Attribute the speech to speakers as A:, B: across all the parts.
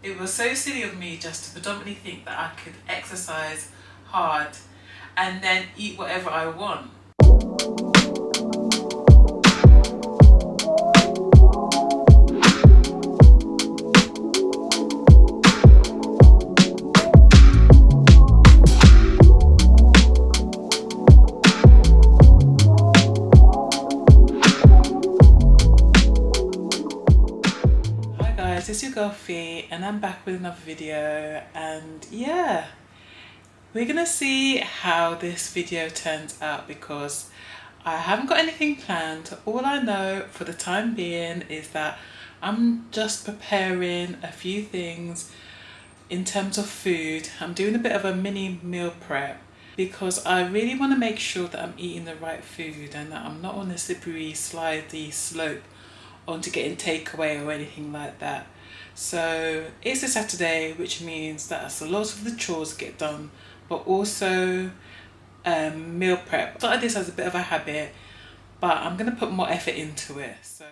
A: It was so silly of me just to predominantly think that I could exercise hard and then eat whatever I want. It's your girl Fee and I'm back with another video, and yeah, we're gonna see how this video turns out because I haven't got anything planned. All I know for the time being is that I'm just preparing a few things in terms of food. I'm doing a bit of a mini meal prep because I really want to make sure that I'm eating the right food and that I'm not on a slippery slidey slope onto getting takeaway or anything like that. So it's a Saturday, which means that a lot of the chores get done, but also meal prep. I started this as a bit of a habit, but I'm going to put more effort into it. So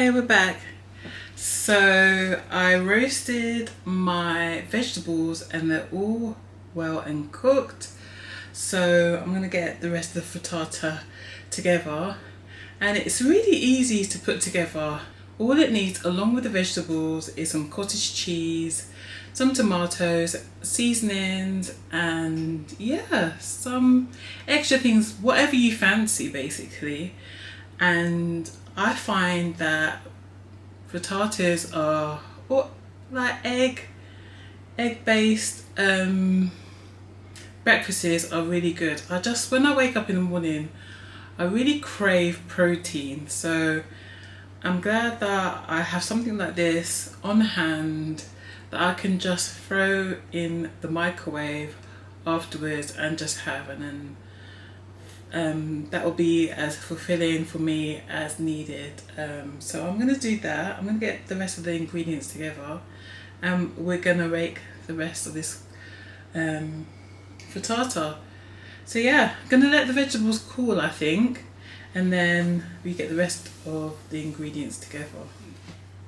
A: Okay, we're back. So I roasted my vegetables and they're all well and cooked. So I'm gonna get the rest of the frittata together, and it's really easy to put together. All it needs along with the vegetables is some cottage cheese, some tomatoes, seasonings, and yeah, some extra things, whatever you fancy basically. And I find that frittatas are like egg based breakfasts are really good. When I wake up in the morning, I really crave protein, so I'm glad that I have something like this on hand that I can just throw in the microwave afterwards and just have, and then that will be as fulfilling for me as needed. So I'm going to do that. I'm going to get the rest of the ingredients together, and we're going to make the rest of this frittata. So yeah, I'm going to let the vegetables cool, I think, and then we get the rest of the ingredients together.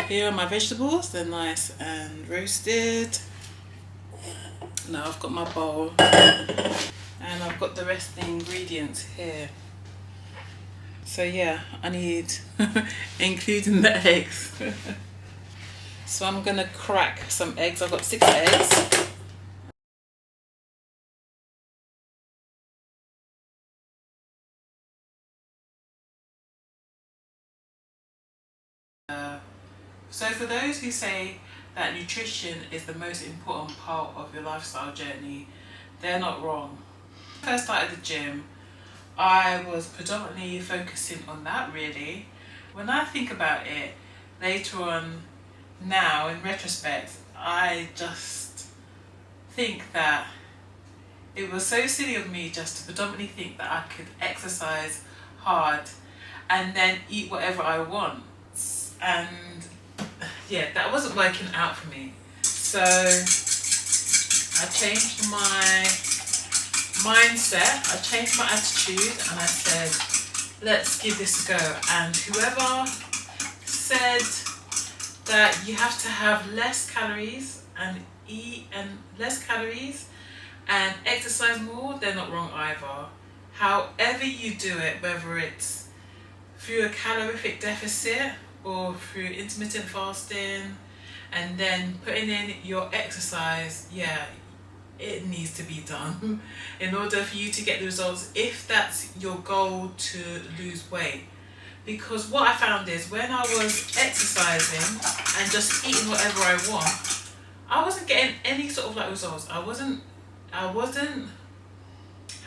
A: Here are my vegetables. They're nice and roasted. Now I've got my bowl and I've got the rest of the ingredients here. So yeah, I need including the eggs. So I'm gonna crack some eggs. I've got 6 eggs. So for those who say that nutrition is the most important part of your lifestyle journey, they're not wrong. When I first started the gym, I was predominantly focusing on that really. When I think about it later on now, in retrospect, I just think that it was so silly of me just to predominantly think that I could exercise hard and then eat whatever I want. And yeah, that wasn't working out for me. So I changed my mindset, I changed my attitude, and I said, let's give this a go. And whoever said that you have to have less calories and and exercise more, they're not wrong either. However you do it, whether it's through a calorific deficit or through intermittent fasting and then putting in your exercise, yeah, it needs to be done in order for you to get the results, if that's your goal to lose weight. Because what I found is when I was exercising and just eating whatever I want, I wasn't getting any sort of like results. I wasn't how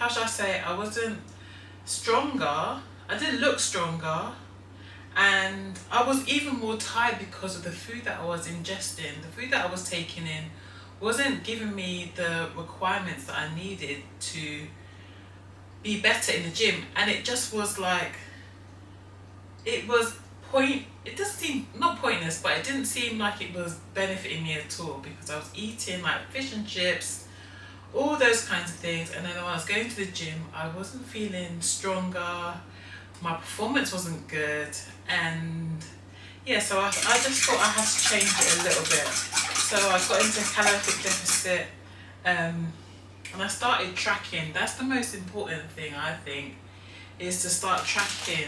A: should I say, I wasn't stronger, I didn't look stronger, and I was even more tired because of the food that I was ingesting. The food that I was taking in wasn't giving me the requirements that I needed to be better in the gym, and it just was like, it doesn't seem, not pointless, but it didn't seem like it was benefiting me at all, because I was eating like fish and chips, all those kinds of things, and then when I was going to the gym, I wasn't feeling stronger, my performance wasn't good, and yeah, so I just thought I had to change it a little bit. So I got into calorific deficit, and I started tracking. That's the most important thing, I think, is to start tracking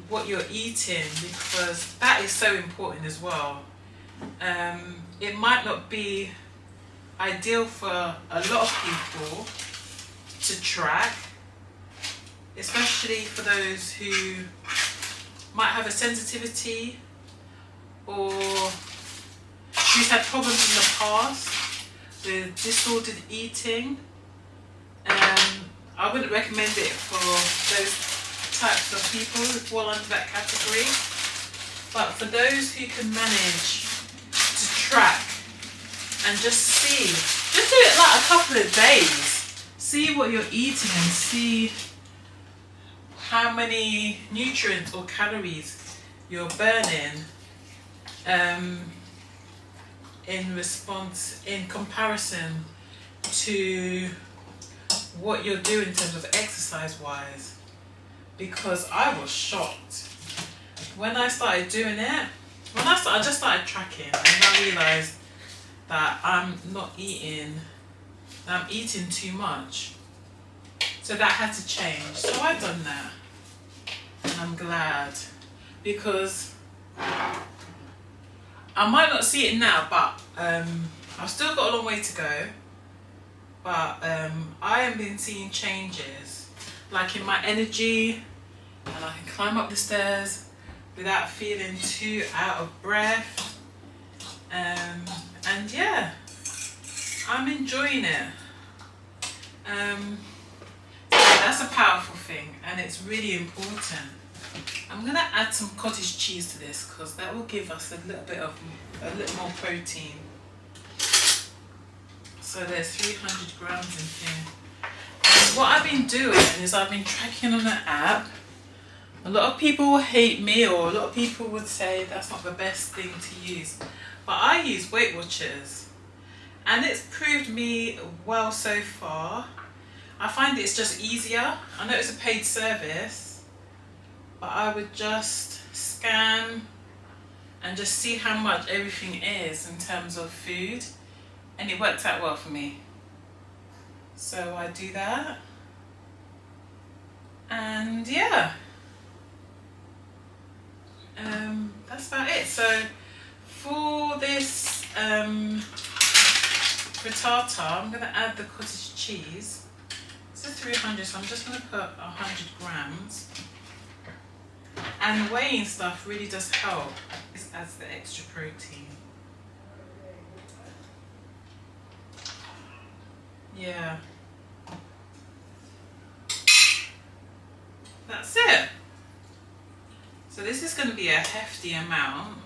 A: what you're eating, because that is so important as well. It might not be ideal for a lot of people to track, especially for those who might have a sensitivity or who's had problems in the past with disordered eating. I wouldn't recommend it for those types of people who fall under that category. But for those who can manage to track and just do it like a couple of days, see what you're eating and see how many nutrients or calories you're burning in comparison to what you're doing in terms of exercise wise. Because I was shocked. when I started doing it, I just started tracking, and then I realised that I'm eating too much. So that had to change. So I've done that. And I'm glad, because I might not see it now, but I've still got a long way to go. But I have been seeing changes, like in my energy, and I can climb up the stairs without feeling too out of breath. And yeah, I'm enjoying it. That's a powerful thing, and it's really important. I'm gonna add some cottage cheese to this because that will give us a little more protein. So there's 300 grams in here. And what I've been doing is I've been tracking on an app. A lot of people will hate me, or a lot of people would say that's not the best thing to use. But I use Weight Watchers, and it's proved me well so far. I find it's just easier. I know it's a paid service, but I would just scan and just see how much everything is in terms of food, and it worked out well for me. So I do that, and yeah, that's about it. So for this frittata, I'm gonna add the cottage cheese. This is 300, so I'm just going to put 100 grams. And weighing stuff really does help. This adds the extra protein. Yeah. That's it. So this is going to be a hefty amount.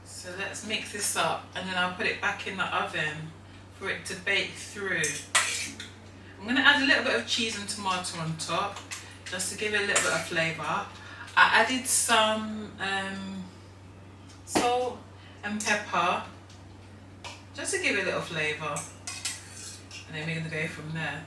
A: So let's mix this up, and then I'll put it back in the oven for it to bake through. I'm going to add a little bit of cheese and tomato on top, just to give it a little bit of flavour. I added some salt and pepper, just to give it a little flavour, and then we're going to go from there.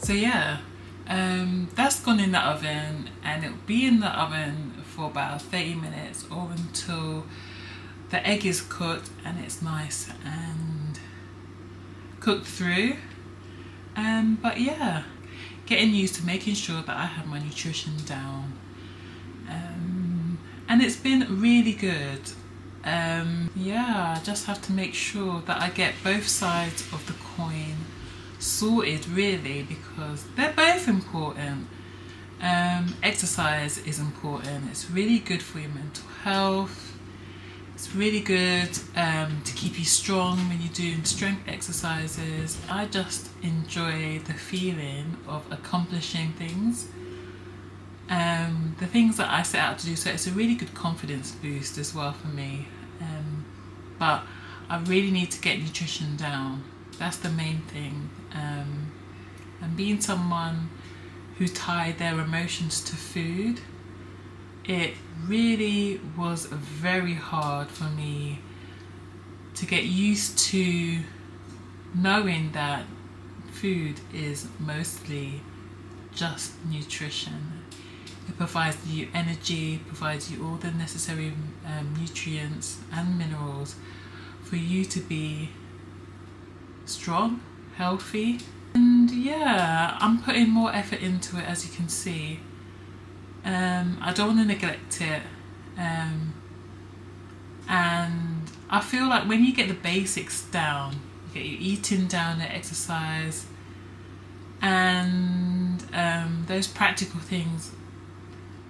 A: So yeah, that's gone in the oven, and it'll be in the oven for about 30 minutes or until the egg is cooked and it's nice and cooked through. But yeah, getting used to making sure that I have my nutrition down, and it's been really good. Yeah, I just have to make sure that I get both sides of the coin sorted, really, because they're both important. Exercise is important. It's really good for your mental health. It's really good to keep you strong when you're doing strength exercises. I just enjoy the feeling of accomplishing things, the things that I set out to do. So it's a really good confidence boost as well for me. But I really need to get nutrition down. That's the main thing. And being someone who tied their emotions to food, it really was very hard for me to get used to knowing that food is mostly just nutrition. It provides you energy, provides you all the necessary nutrients and minerals for you to be strong, healthy. And yeah, I'm putting more effort into it, as you can see. I don't want to neglect it, and I feel like when you get the basics down, get your eating down, the exercise, and those practical things.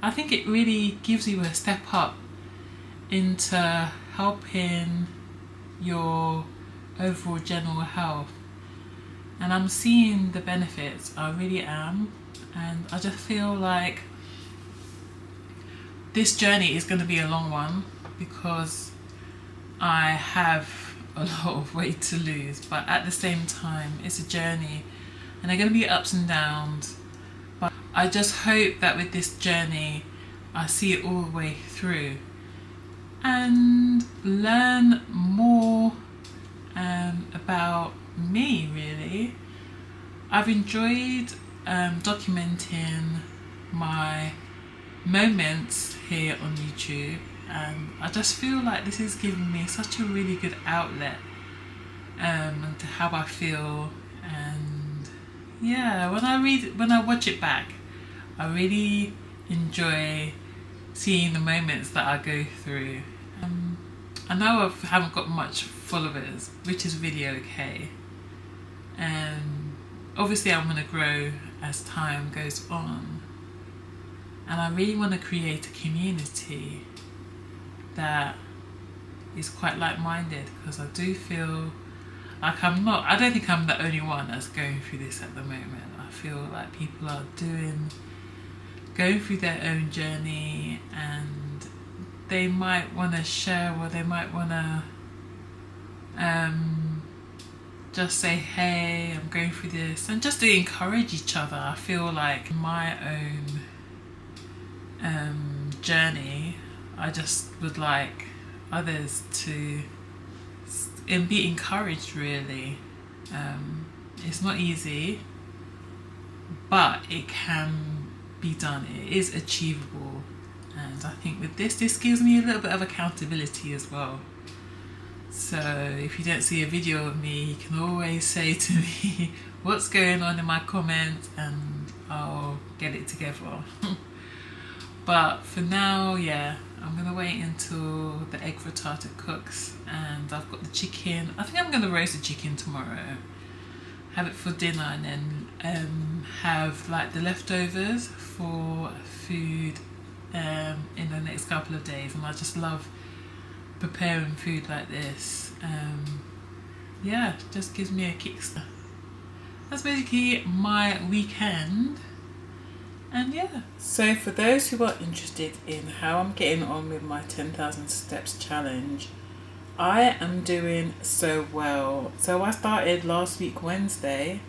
A: I think it really gives you a step up into helping your overall general health. And I'm seeing the benefits, I really am. And I just feel like this journey is going to be a long one because I have a lot of weight to lose, but at the same time it's a journey and there are going to be ups and downs. But I just hope that with this journey I see it all the way through and learn more about me, really. I've enjoyed documenting my moments here on YouTube, and I just feel like this is giving me such a really good outlet to how I feel. And yeah, when I watch it back, I really enjoy seeing the moments that I go through. I know I haven't got much followers, which is really okay. Obviously I'm going to grow as time goes on, and I really want to create a community that is quite like-minded, because I do feel like I don't think I'm the only one that's going through this at the moment. I feel like people are going through their own journey, and they might want to share, or they might want to just say, hey, I'm going through this, and just to encourage each other. I feel like my own journey, I just would like others to be encouraged, really. It's not easy, but it can be done. It is achievable, and I think with this gives me a little bit of accountability as well. So if you don't see a video of me, you can always say to me what's going on in my comments, and I'll get it together. But for now, yeah, I'm gonna wait until the egg frittata cooks, and I've got the chicken. I think I'm gonna roast the chicken tomorrow, have it for dinner, and then have like the leftovers for food in the next couple of days. And I just love preparing food like this. Yeah, just gives me a kickstart. That's basically my weekend. And yeah, so for those who are interested in how I'm getting on with my 10,000 steps challenge, I am doing so well. So I started last week Wednesday,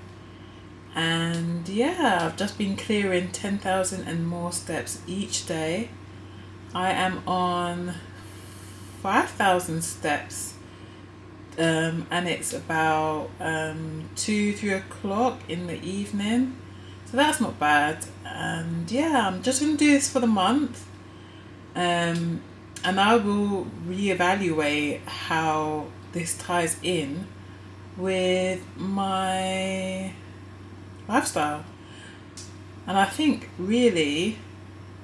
A: and yeah, I've just been clearing 10,000 and more steps each day. I am on 5,000 steps, and it's about 2-3 o'clock in the evening, so that's not bad. And yeah, I'm just going to do this for the month, and I will reevaluate how this ties in with my lifestyle. And I think really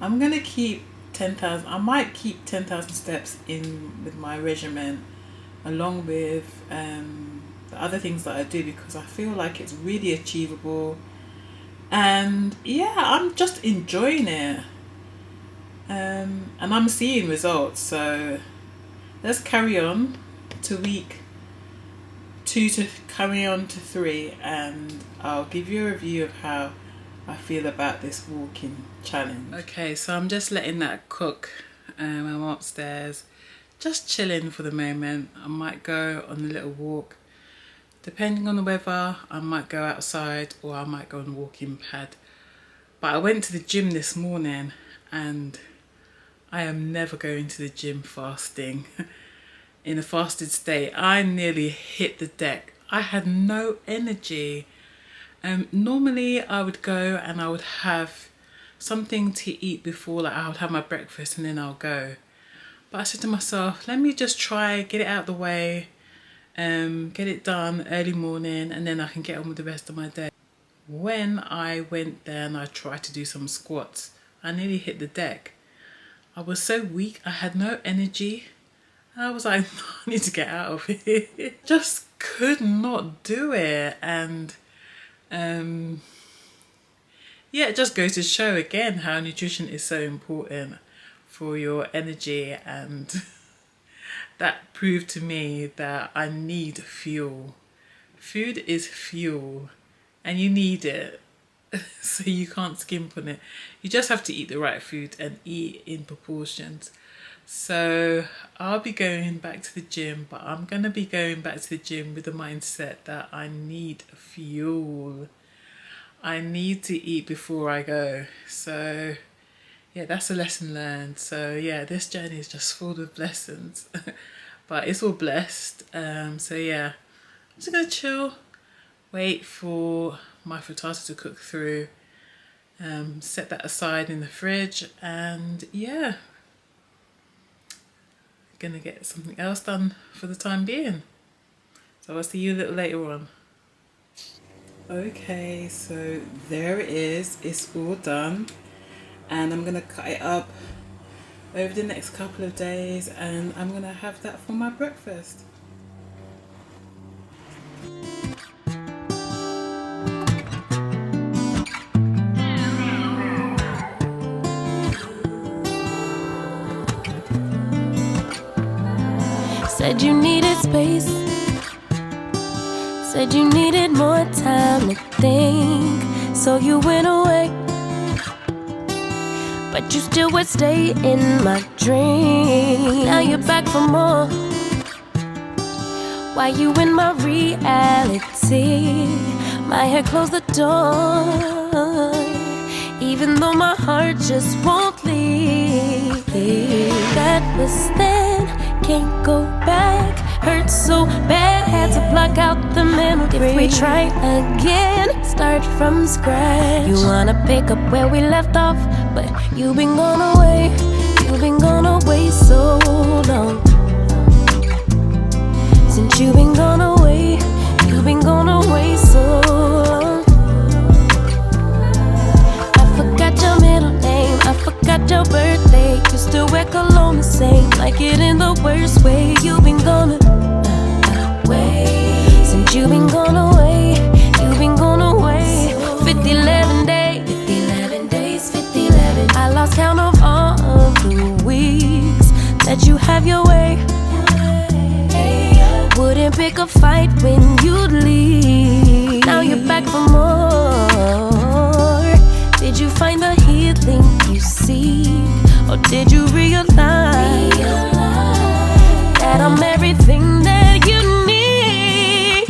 A: I'm going to keep 10,000. I might keep 10,000 steps in with my regimen, along with the other things that I do, because I feel like it's really achievable. And yeah, I'm just enjoying it, and I'm seeing results. So let's carry on to week 2 to carry on to 3, and I'll give you a review of how I feel about this walking challenge. Okay, so I'm just letting that cook. I'm upstairs just chilling for the moment. I might go on a little walk. Depending on the weather, I might go outside, or I might go on a walking pad. But I went to the gym this morning, and I am never going to the gym fasting. In a fasted state, I nearly hit the deck. I had no energy. Normally I would go and I would have something to eat before, like I would have my breakfast and then I'll go. But I said to myself, let me just try, get it out of the way, get it done early morning, and then I can get on with the rest of my day. When I went there and I tried to do some squats, I nearly hit the deck. I was so weak, I had no energy. I was like, I need to get out of here. Just could not do it. And yeah, it just goes to show again how nutrition is so important for your energy, and that proved to me that I need fuel. Food is fuel and you need it. So you can't skimp on it. You just have to eat the right food and eat in proportions. So I'll be going back to the gym, but I'm going to be going back to the gym with the mindset that I need fuel. I need to eat before I go. So yeah, that's a lesson learned. So yeah, this journey is just full of lessons, but it's all blessed. So yeah, I'm just gonna chill, wait for my frittata to cook through, set that aside in the fridge, and yeah, gonna get something else done for the time being. So I'll see you a little later on. Okay, so there it is, it's all done, and I'm gonna cut it up over the next couple of days, and I'm gonna have that for my breakfast.
B: Said you needed space, said you needed more time to think, so you went away, but you still would stay in my dream. Now you're back for more. Why you in my reality? My head closed the door, even though my heart just won't leave. That was then, can't go back. Hurt so bad, had to block out the memory. If we try again, start from scratch. You wanna pick up where we left off, but you've been gone away. You've been gone away so long. Since you've been gone away, you've been gone away so long. I forgot your middle name, I forgot your birthday. You still wear cologne the same, like it in the worst way. You've been gone away. Since you've been gone away, you've been gone away. 50-11 days, 50-11 days, 50-11. I lost count of all of the weeks that you have your way. Wouldn't pick a fight when you'd leave. Now you're back for more. Did you find the healing you seek, or did you realize that I'm everything that you need?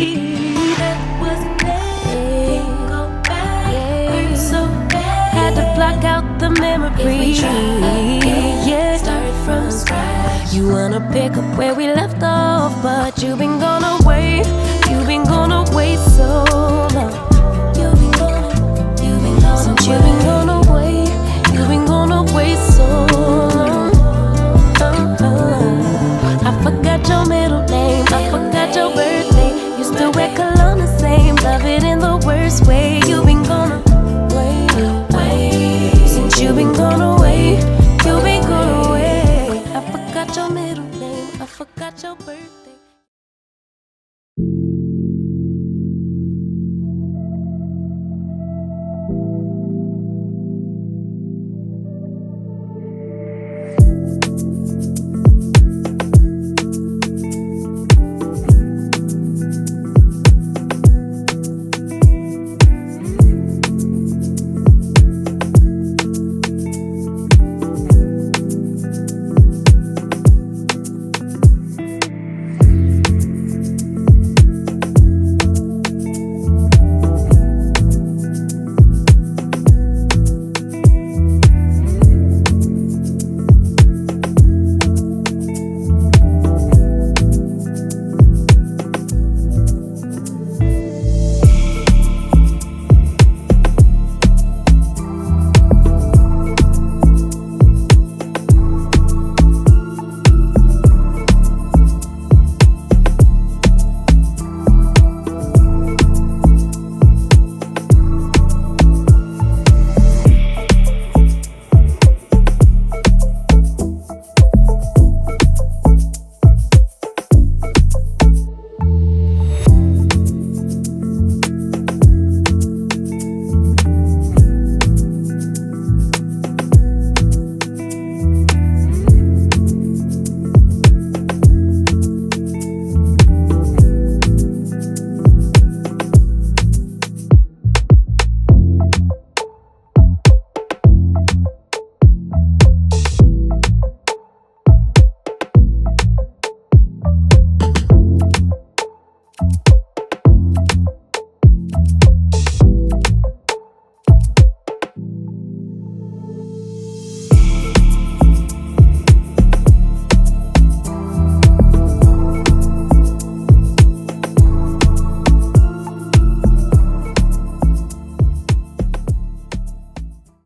B: That wasn't there. Go back. Hurt so bad. Had to block out the memory. If we try again, yeah. Start from scratch. You wanna pick up where we left off, but you've been gone away. You've been gone away so